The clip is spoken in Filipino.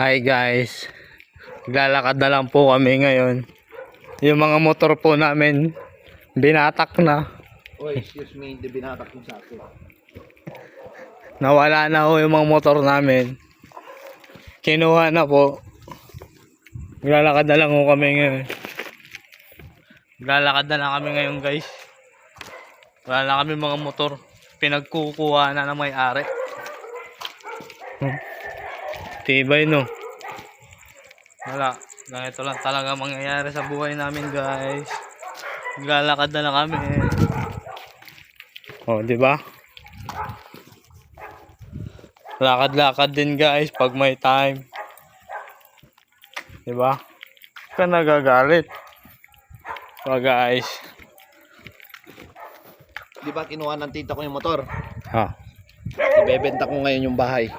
Hi guys, naglalakad na lang po kami ngayon. Yung mga motor po namin binatak na. Oy, excuse me, hindi binatak yung sa akin. Nawala na ho yung mga motor namin. Kinuha na po. Naglalakad na lang ho kami ngayon. Naglalakad na lang kami ngayon guys. Wala na kami mga motor. Pinagkukuha na ng may-ari. Tibay no. Wala. Ganito lang talaga mangyayari sa buhay namin guys. Naglalakad na lang kami. Oh, di ba? Lakad-lakad din guys pag may time. Di ba? Ka nagagalit. Oh guys. Di ba kinuha ng tita ko yung motor? Ha. Ibebenta ko ngayon yung bahay.